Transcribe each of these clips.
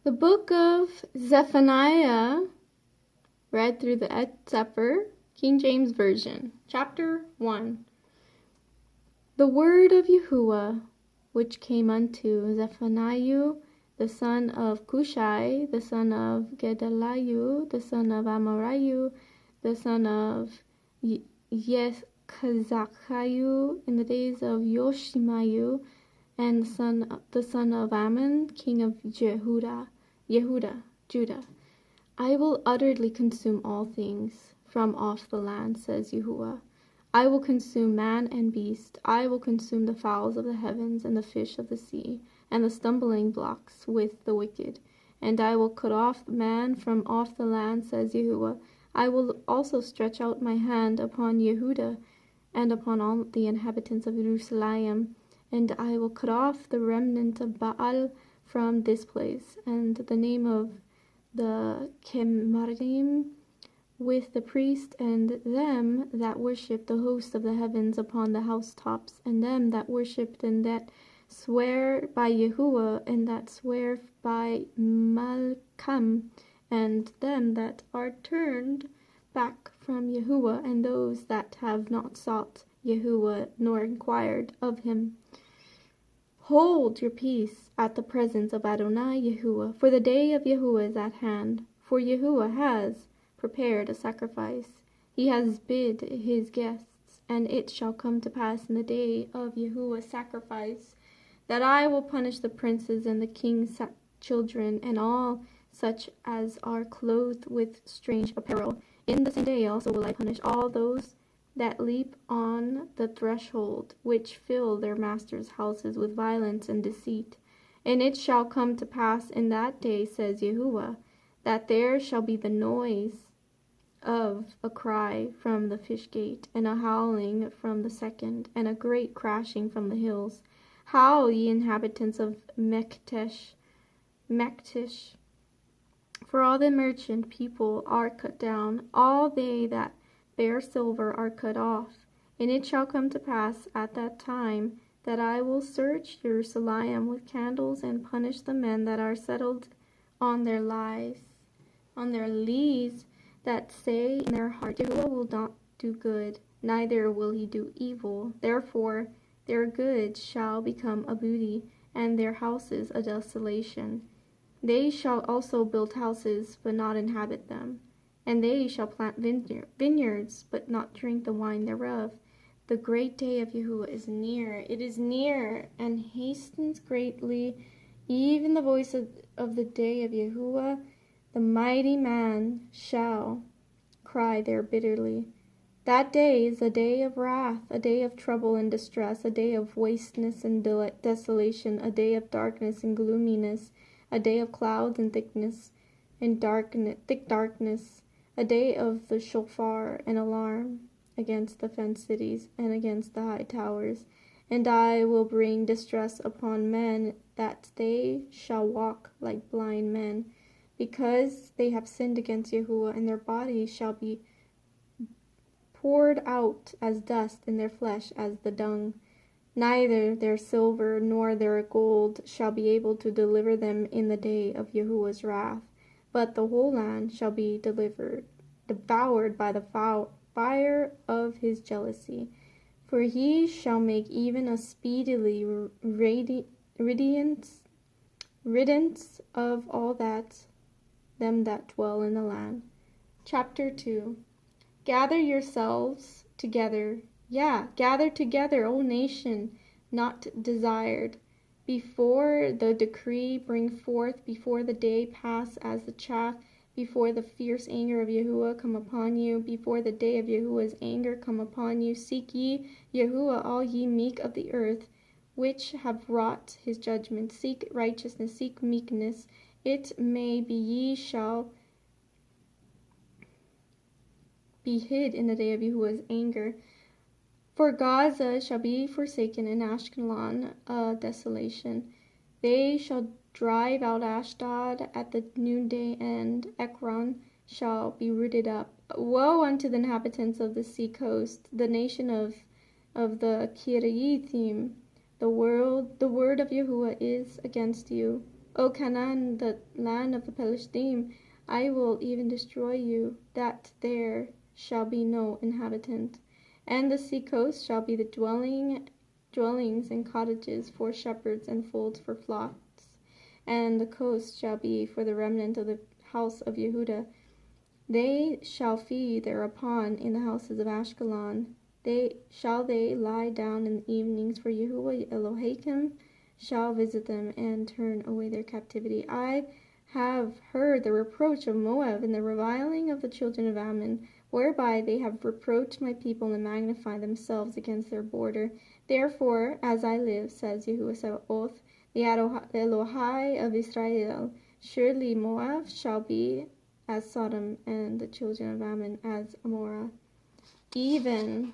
The book of Zephaniah, read through the Cepher, King James Version. Chapter 1. The word of Yahuwah, which came unto Zephaniah, the son of Cushai, the son of Gedaliah, the son of Amariah, the son of Yezkazakiah, in the days of Yoshimayu, and the son of Ammon, king of Judah. I will utterly consume all things from off the land, says Yahuwah. I will consume man and beast. I will consume the fowls of the heavens and the fish of the sea, and the stumbling blocks with the wicked. And I will cut off man from off the land, says Yahuwah. I will also stretch out my hand upon Yehudah and upon all the inhabitants of Jerusalem, and I will cut off the remnant of Baal from this place, and the name of the Chemarim with the priest, and them that worship the host of the heavens upon the housetops, and them that worshipped and that swear by Yahuwah, and that swear by Malcham, and them that are turned back from Yahuwah, and those that have not sought Yahuwah nor inquired of him. Hold your peace at the presence of Adonai Yahuwah, for the day of Yahuwah is at hand. For Yahuwah has prepared a sacrifice. He has bid his guests, and it shall come to pass in the day of Yahuwah's sacrifice, that I will punish the princes and the king's children, and all such as are clothed with strange apparel. In the same day also will I punish all those that leap on the threshold, which fill their masters' houses with violence and deceit. And it shall come to pass in that day, says Yahuwah, that there shall be the noise of a cry from the fish gate, and a howling from the second, and a great crashing from the hills. Howl, ye inhabitants of Mektesh, for all the merchant people are cut down, all they that bear silver are cut off. And it shall come to pass at that time that I will search Jerusalem with candles, and punish the men that are settled on their lees, that say in their heart, Yahuwah will not do good, neither will he do evil. Therefore their goods shall become a booty, and their houses a desolation. They shall also build houses, but not inhabit them. And they shall plant vineyards, but not drink the wine thereof. The great day of Yahuwah is near. It is near, and hastens greatly. Even the voice of the day of Yahuwah, the mighty man shall cry there bitterly. That day is a day of wrath, a day of trouble and distress, a day of wasteness and desolation, a day of darkness and gloominess, a day of clouds and thickness and thick darkness, a day of the shofar and alarm against the fenced cities and against the high towers. And I will bring distress upon men, that they shall walk like blind men, because they have sinned against Yahuwah, and their bodies shall be poured out as dust, and their flesh as the dung. Neither their silver nor their gold shall be able to deliver them in the day of Yahuwah's wrath, but the whole land shall be devoured by the fire of his jealousy. For he shall make even a speedily riddance of all them that dwell in the land. Chapter 2. Gather yourselves together, gather together, O nation not desired. Before the decree bring forth, before the day pass as the chaff, before the fierce anger of Yahuwah come upon you, before the day of Yahuwah's anger come upon you. Seek ye Yahuwah, all ye meek of the earth, which have wrought his judgment. Seek righteousness, seek meekness. It may be ye shall be hid in the day of Yahuwah's anger. For Gaza shall be forsaken, and Ashkelon a desolation. They shall drive out Ashdod at the noonday, and Ekron shall be rooted up. Woe unto the inhabitants of the sea coast, the nation of the Kiriathim. The word of Yahuwah is against you. O Canaan, the land of the Palestine, I will even destroy you, that there shall be no inhabitant. And the sea coast shall be the dwellings and cottages for shepherds and folds for flocks. And the coast shall be for the remnant of the house of Yehudah. They shall feed thereupon in the houses of Ashkelon. They lie down in the evenings, for Yahuwah Elohim shall visit them and turn away their captivity. I have heard the reproach of Moab and the reviling of the children of Ammon, whereby they have reproached my people and magnified themselves against their border. Therefore, as I live, says Yahuwah Sabaoth, the Elohai of Israel, surely Moab shall be as Sodom, and the children of Ammon as Amorah. Even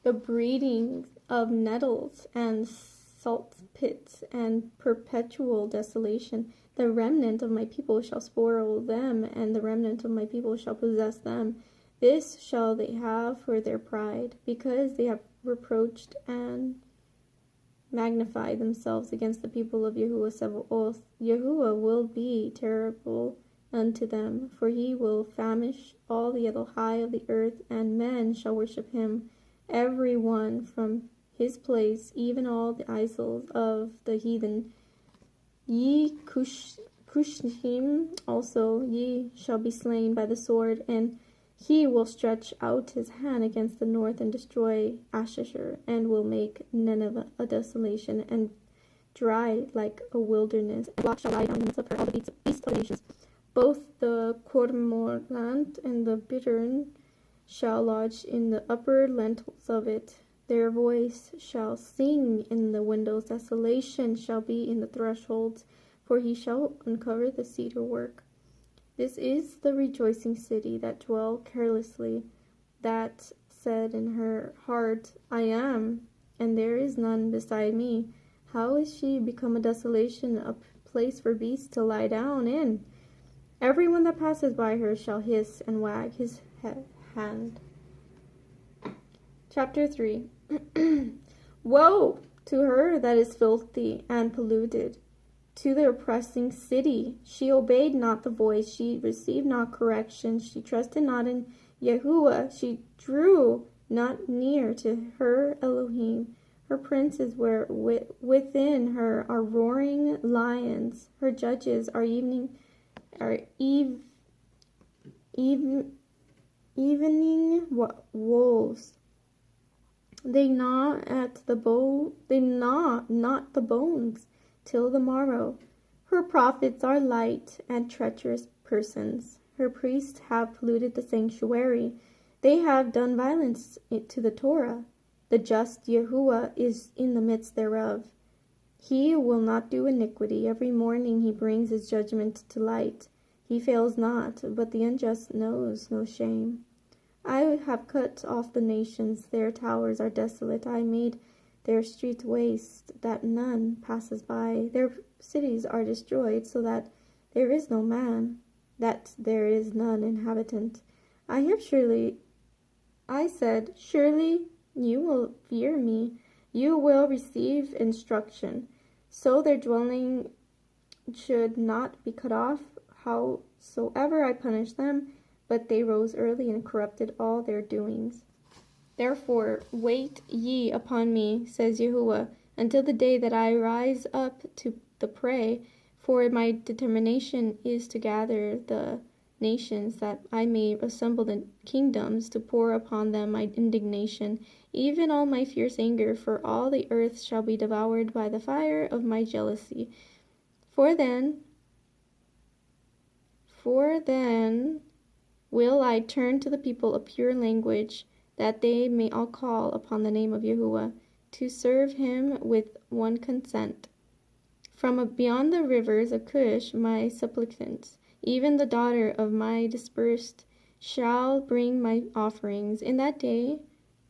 the breeding of nettles and salt pits and perpetual desolation, the remnant of my people shall spoil them, and the remnant of my people shall possess them. This shall they have for their pride, because they have reproached and magnified themselves against the people of Yahuwah Sabaoth. Yahuwah will be terrible unto them, for he will famish all the Elohai of the earth, and men shall worship him, every one from his place, even all the idols of the heathen. Ye Cushim also, ye shall be slain by the sword, and he will stretch out his hand against the north and destroy Asher, and will make Nineveh a desolation and dry like a wilderness. And rock shall lie down in Cepher, all the beasts of the nations. Both the cormorant and the bittern shall lodge in the upper lintels of it. Their voice shall sing in the windows. Desolation shall be in the thresholds, for he shall uncover the cedar work. This is the rejoicing city that dwelt carelessly, that said in her heart, I am, and there is none beside me. How is she become a desolation, a place for beasts to lie down in? Everyone that passes by her shall hiss and wag his hand. Chapter 3. Woe to her that is filthy and polluted, to the oppressing city. She obeyed not the voice, she received not correction, she trusted not in Yahuwah, she drew not near to her Elohim. Her princes were within her are roaring lions, her judges are evening wolves. They gnaw not the bones till the morrow. Her prophets are light and treacherous persons. Her priests have polluted the sanctuary. They have done violence to the Torah. The just Yahuwah is in the midst thereof. He will not do iniquity. Every morning he brings his judgment to light. He fails not, but the unjust knows no shame. I have cut off the nations, their towers are desolate. I made their streets waste, that none passes by. Their cities are destroyed, so that there is no man, that there is none inhabitant. I said, surely you will fear me, you will receive instruction. So their dwelling should not be cut off, howsoever I punish them. But they rose early and corrupted all their doings. Therefore wait ye upon me, says Yahuwah, until the day that I rise up to the prey, for my determination is to gather the nations, that I may assemble the kingdoms, to pour upon them my indignation, even all my fierce anger, for all the earth shall be devoured by the fire of my jealousy. For then will I turn to the people a pure language, that they may all call upon the name of Yahuwah, to serve him with one consent. From beyond the rivers of Cush, my supplicants, even the daughter of my dispersed, shall bring my offerings. In that day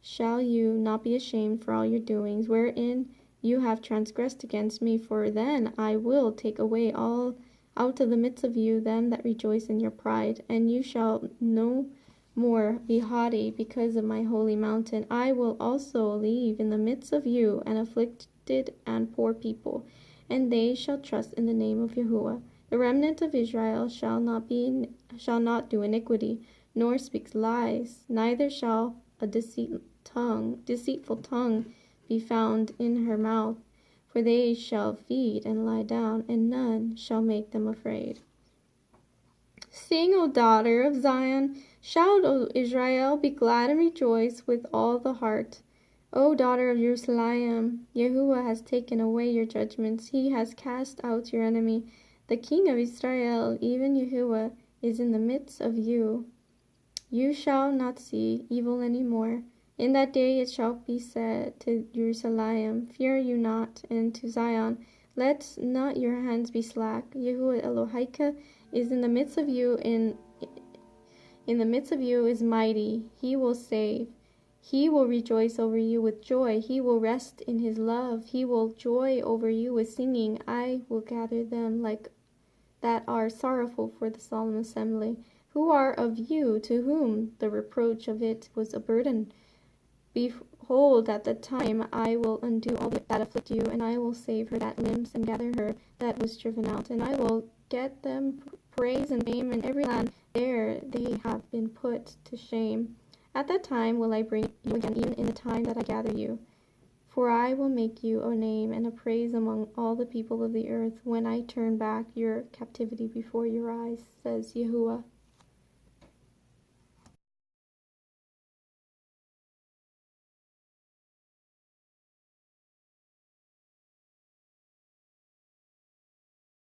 shall you not be ashamed for all your doings, wherein you have transgressed against me, for then I will take away all out of the midst of you them that rejoice in your pride, and you shall no more be haughty because of my holy mountain. I will also leave in the midst of you an afflicted and poor people, and they shall trust in the name of Yahuwah. The remnant of Israel shall not do iniquity, nor speak lies, neither shall a deceitful tongue be found in her mouth. For they shall feed and lie down, and none shall make them afraid. Sing, O daughter of Zion. Shout, O Israel. Be glad and rejoice with all the heart. O daughter of Jerusalem, Yahuwah has taken away your judgments. He has cast out your enemy. The King of Israel, even Yahuwah, is in the midst of you. You shall not see evil any more. In that day it shall be said to Jerusalem, Fear you not, and to Zion, Let not your hands be slack. Yahuwah Elohika is in the midst of you, in the midst of you is mighty. He will save. He will rejoice over you with joy. He will rest in his love. He will joy over you with singing. I will gather them like that are sorrowful for the solemn assembly, who are of you, to whom the reproach of it was a burden. Behold, at the time I will undo all that afflict you, and I will save her that limps, and gather her that was driven out, and I will get them praise and fame in every land there they have been put to shame. At that time will I bring you again, even in the time that I gather you. For I will make you a name and a praise among all the people of the earth, when I turn back your captivity before your eyes, says Yahuwah.